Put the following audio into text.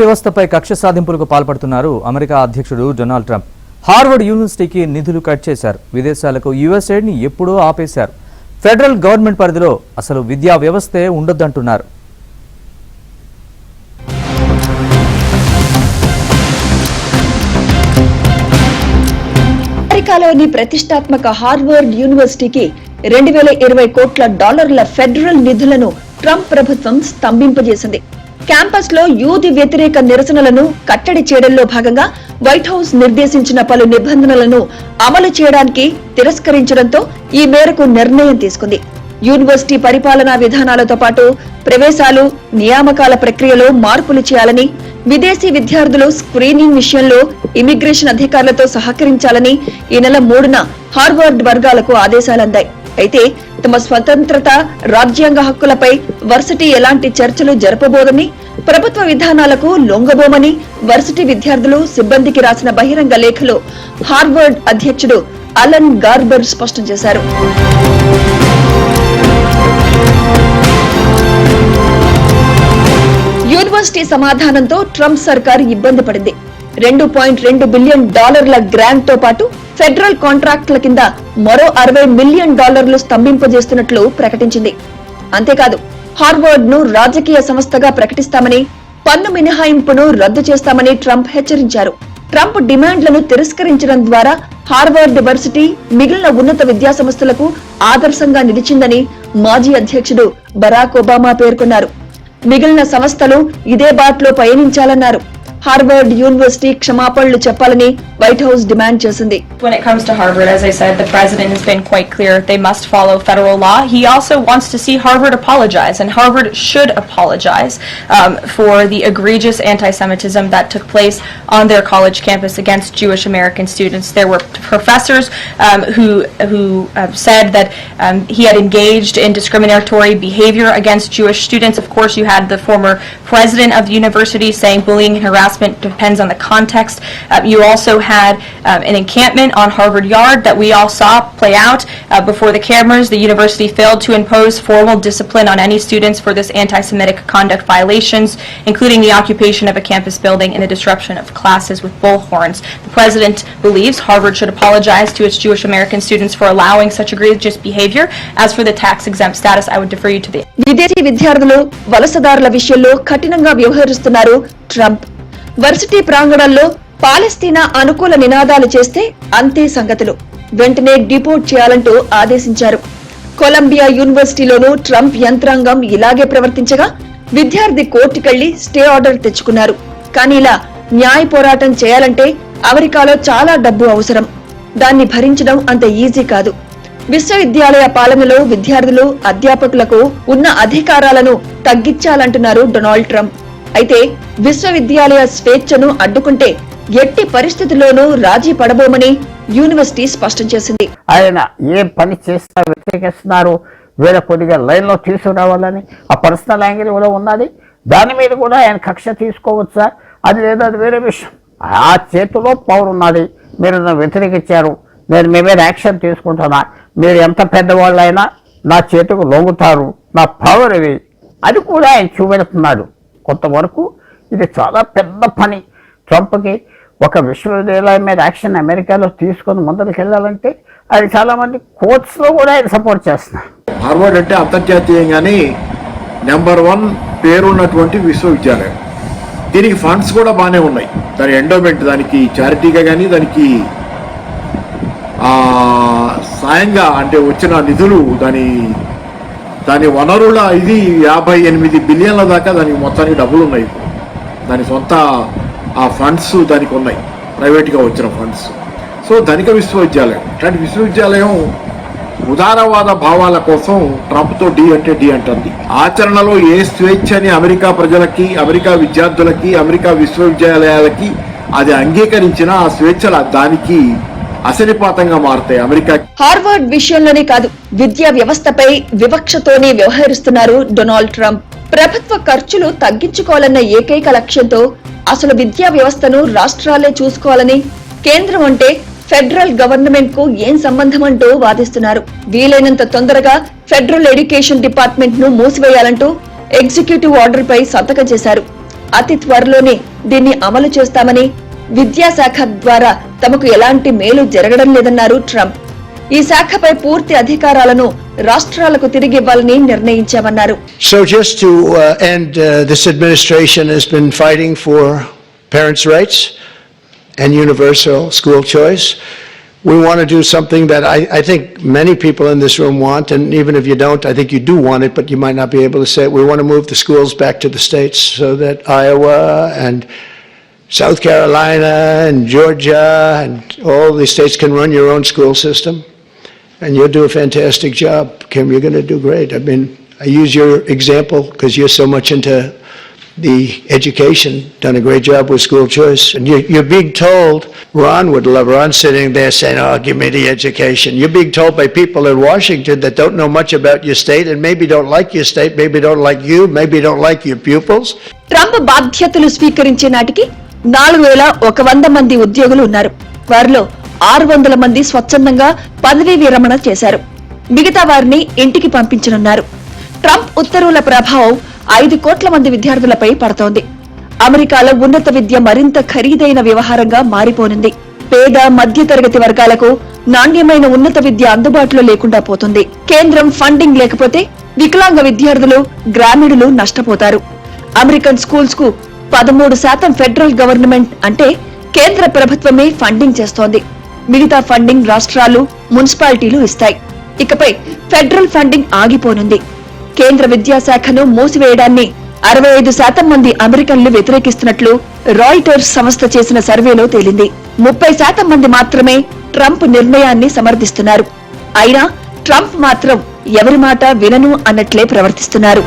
వ్యవస్థపై కక్ష సాధింపులకు పాల్పడుతున్నారు అమెరికా అధ్యక్షుడు డొనాల్డ్ ట్రంప్. హార్వర్డ్ యూనివర్సిటీకి నిధులు కట్ చేశారు. విదేశాలకు యుఎస్ఎయిడ్ని ఎప్పుడూ ఆపేశారు. ఫెడరల్ గవర్నమెంట్ పరిధిలో అసలు విద్యా వ్యవస్థే ఉండొద్దంటున్నారు. అమెరికాలోని ప్రతిష్టాత్మక హార్వర్డ్ యూనివర్సిటీకి 2020 కోట్ల డాలర్ల ఫెడరల్ నిధులను ట్రంప్ ప్రభుత్వం స్తంభింపజేసింది. క్యాంపస్ లో యూది వ్యతిరేక నిరసనలను కట్టడి చేయడంలో భాగంగా వైట్ హౌస్ నిర్దేశించిన పలు నిబంధనలను అమలు చేయడానికి తిరస్కరించడంతో ఈ మేరకు నిర్ణయం తీసుకుంది. యూనివర్సిటీ పరిపాలనా విధానాలతో పాటు ప్రవేశాలు, నియామకాల ప్రక్రియలో మార్పులు చేయాలని, విదేశీ విద్యార్థులు స్క్రీనింగ్ విషయంలో ఇమిగ్రేషన్ అధికారులతో సహకరించాలని ఈ నెల 3న హార్వర్డ్ వర్గాలకు ఆదేశాలందాయి. అయితే తమ స్వతంత్రత, రాజ్యాంగ హక్కులపై వర్సిటీ ఎలాంటి చర్చలు జరపబోదని, ప్రభుత్వ విధానాలకు లొంగబోమని వర్సిటీ విద్యార్థులు, సిబ్బందికి రాసిన బహిరంగ లేఖలో హార్వర్డ్ అధ్యక్షుడు అలన్ గార్బర్ స్పష్టం చేశారు. యూనివర్సిటీ సమాధానంతో ట్రంప్ సర్కార్ ఇబ్బంది పడింది. $2.2 బిలియన్ గ్రాంట్ తో పాటు ఫెడరల్ కాంట్రాక్టుల కింద మరో $60 మిలియన్ స్తంభింపజేస్తున్నట్లు ప్రకటించింది. అంతేకాదు, హార్వర్డ్ ను రాజకీయ సంస్థగా ప్రకటిస్తామని, పన్ను మినహాయింపును రద్దు చేస్తామని ట్రంప్ హెచ్చరించారు. ట్రంప్ డిమాండ్లను తిరస్కరించడం ద్వారా హార్వర్డ్ వర్సిటీ మిగిలిన ఉన్నత విద్యా సంస్థలకు ఆదర్శంగా నిలిచిందని మాజీ అధ్యక్షుడు బరాక్ ఒబామా పేర్కొన్నారు. మిగిలిన సంస్థలు ఇదే బాటలో పయనించాలన్నారు. హార్వర్డ్ యూనివర్సిటీ క్షమాపణలు చెప్పాలని వైట్ హౌస్ డిమాండ్ చేసింది. When it comes to Harvard, as I said, the president has been quite clear they must follow federal law. He also wants to see Harvard apologize, and Harvard should apologize for the egregious anti-Semitism that took place on their college campus against Jewish American students. There were professors who said that he had engaged in discriminatory behavior against Jewish students. Of course, you had the former president of the university saying bullying and harassment depends on the context. You also had an encampment on Harvard Yard that we all saw play out before the cameras. The university failed to impose formal discipline on any students for this anti-Semitic conduct violations, including the occupation of a campus building and the disruption of classes with bullhorns. The president believes Harvard should apologize to its Jewish American students for allowing such egregious behavior. As for the tax-exempt status, I would defer you to the... విదేశీ విద్యార్థులు, వలసదారుల విషయంలో కఠినంగా వ్యవహరిస్తున్నారు Trump. Varsity ప్రాంగణంలో పాలస్తీనా అనుకూల నినాదాలు చేస్తే అంతే సంగతులు, వెంటనే డిపోర్ట్ చేయాలంటూ ఆదేశించారు. కొలంబియా యూనివర్సిటీలోనూ ట్రంప్ యంత్రాంగం ఇలాగే ప్రవర్తించగా విద్యార్థి కోర్టుకెళ్లి స్టే ఆర్డర్ తెచ్చుకున్నారు. కానీ ఇలా న్యాయ పోరాటం చేయాలంటే అమెరికాలో చాలా డబ్బు అవసరం. దాన్ని భరించడం అంత ఈజీ కాదు. విశ్వవిద్యాలయ పాలనలో విద్యార్థులు, అధ్యాపకులకు ఉన్న అధికారాలను తగ్గించాలంటున్నారు డొనాల్డ్ ట్రంప్. అయితే విశ్వవిద్యాలయ స్వేచ్ఛను అడ్డుకుంటే ఎట్టి పరిస్థితుల్లోనూ రాజీ పడబోమని యూనివర్సిటీ స్పష్టం చేసింది. ఆయన ఏ పని చేసినా వ్యతిరేకిస్తున్నారు, వీళ్ళ కొద్దిగా లైన్లో తీసుకురావాలని ఆ పర్సనల్ యాంగిల్ కూడా ఉన్నది. దాని మీద కూడా ఆయన కక్ష తీసుకోవచ్చా, అది లేదా అది వేరే విషయం. ఆ చేతిలో పవర్ ఉన్నది. మీరు నన్ను వ్యతిరేకించారు, నేను మీ మీద యాక్షన్ తీసుకుంటున్నా, మీరు ఎంత పెద్దవాళ్ళైనా నా చేతికి లొంగుతారు, నా పవర్ ఇది, అది కూడా ఆయన చూపెడుతున్నాడు. కొంతవరకు ఇది చాలా పెద్ద పని. ట్రంప్కి ఒక విశ్వవిద్యాలయం మీద యాక్షన్ అమెరికాలో తీసుకొని ముందరికి వెళ్ళాలంటే అది చాలామంది కోర్ట్స్లో కూడా ఆయన సపోర్ట్ చేస్తున్నారు. హార్వర్డ్ అంటే అంతర్జాతీయంగానే నెంబర్ 1 పేరున్నటువంటి విశ్వవిద్యాలయం. దీనికి ఫండ్స్ కూడా బాగానే ఉన్నాయి. దాని ఎండోమెంట్, దానికి చారిటీగా కానీ దానికి సాయంగా అంటే వచ్చిన నిధులు, దాని వనరుల ఇది 58 బిలియన్ల దాకా దానికి మొత్తానికి డబ్బులు ఉన్నాయి. దాని సొంత ఆ ఫండ్స్ దానికి ఉన్నాయి, ప్రైవేట్గా వచ్చిన ఫండ్స్. సో ధనిక విశ్వవిద్యాలయం. ఇట్లాంటి విశ్వవిద్యాలయం ఉదారవాద భావాల కోసం ట్రంప్తో డి అంటుంది. ఆచరణలో ఏ స్వేచ్ఛని అమెరికా ప్రజలకి, అమెరికా విద్యార్థులకి, అమెరికా విశ్వవిద్యాలయాలకి అది అంగీకరించిన ఆ స్వేచ్ఛల దానికి అసనిపాతంగా మారుతాయి. అమెరికా హార్వర్డ్ విషయంలోనే కాదు, విద్యా వ్యవస్థపై వివక్షతోనే వ్యవహరిస్తున్నారు డొనాల్డ్ ట్రంప్. ప్రభుత్వ ఖర్చులు తగ్గించుకోవాలన్న ఏకైక లక్ష్యంతో అసలు విద్యా వ్యవస్థను రాష్ట్రాలే చూసుకోవాలని, కేంద్రం అంటే ఫెడరల్ గవర్నమెంట్ కు ఏం సంబంధం అంటూ వాదిస్తున్నారు. వీలైనంత తొందరగా ఫెడరల్ ఎడ్యుకేషన్ డిపార్ట్మెంట్ ను మూసివేయాలంటూ ఎగ్జిక్యూటివ్ ఆర్డర్ పై సంతకం చేశారు. అతి త్వరలోనే దీన్ని అమలు చేస్తామని, విద్యాశాఖ ద్వారా తమకు ఎలాంటి మేలు జరగడం లేదన్నారు ట్రంప్. ఈ శాఖపై పూర్తి అధికారాలను రాష్ట్రాలకు తిరిగివ్వాలని నిర్ణయించామన్నారు. So just to end, this administration has been fighting for parents' rights and universal school choice. We want to do something that I think many people in this room want, and even if you don't, I think you do want it, but you might not be able to say it. We want to move the schools back to the states so that Iowa and South Carolina and Georgia and all these states can run your own school system. And you'll do a fantastic job, Kim. You're going to do great. I mean, I use your example because you're so much into the education, done a great job with school choice. And you're being told, Ron would love, Ron sitting there saying, oh, give me the education. You're being told by people in Washington that don't know much about your state and maybe don't like your state, maybe don't like you, maybe don't like your pupils. Trump బాధ్యతలు స్వీకరించే నాటికి 4100 మంది ఉద్యోగులు ఉన్నారు. వారిలో 600 మంది స్వచ్ఛందంగా పదవీ విరమణ చేశారు. మిగతా వారిని ఇంటికి పంపించనున్నారు. ట్రంప్ ఉత్తర్వుల ప్రభావం 5 కోట్ల మంది విద్యార్థులపై పడుతోంది. అమెరికాలో ఉన్నత విద్య మరింత ఖరీదైన వ్యవహారంగా మారిపోనుంది. పేద మధ్యతరగతి వర్గాలకు నాణ్యమైన ఉన్నత విద్య అందుబాటులో లేకుండా పోతుంది. కేంద్రం ఫండింగ్ లేకపోతే వికలాంగ విద్యార్థులు, గ్రామీణులు నష్టపోతారు. అమెరికన్ స్కూల్స్ కు 13% ఫెడరల్ గవర్నమెంట్ అంటే కేంద్ర ప్రభుత్వమే ఫండింగ్ చేస్తోంది. మిగతా ఫండింగ్ రాష్ట్రాలు, మున్సిపాలిటీలు ఇస్తాయి. ఇకపై ఫెడరల్ ఫండింగ్ ఆగిపోనుంది. కేంద్ర విద్యాశాఖను మూసివేయడాన్ని 65% మంది అమెరికన్లు వ్యతిరేకిస్తున్నట్లు రాయిటర్స్ సంస్థ చేసిన సర్వేలో తేలింది. 30% మంది మాత్రమే ట్రంప్ నిర్ణయాన్ని సమర్థిస్తున్నారు. అయినా ట్రంప్ మాత్రం ఎవరి మాట వినను అన్నట్లే ప్రవర్తిస్తున్నారు.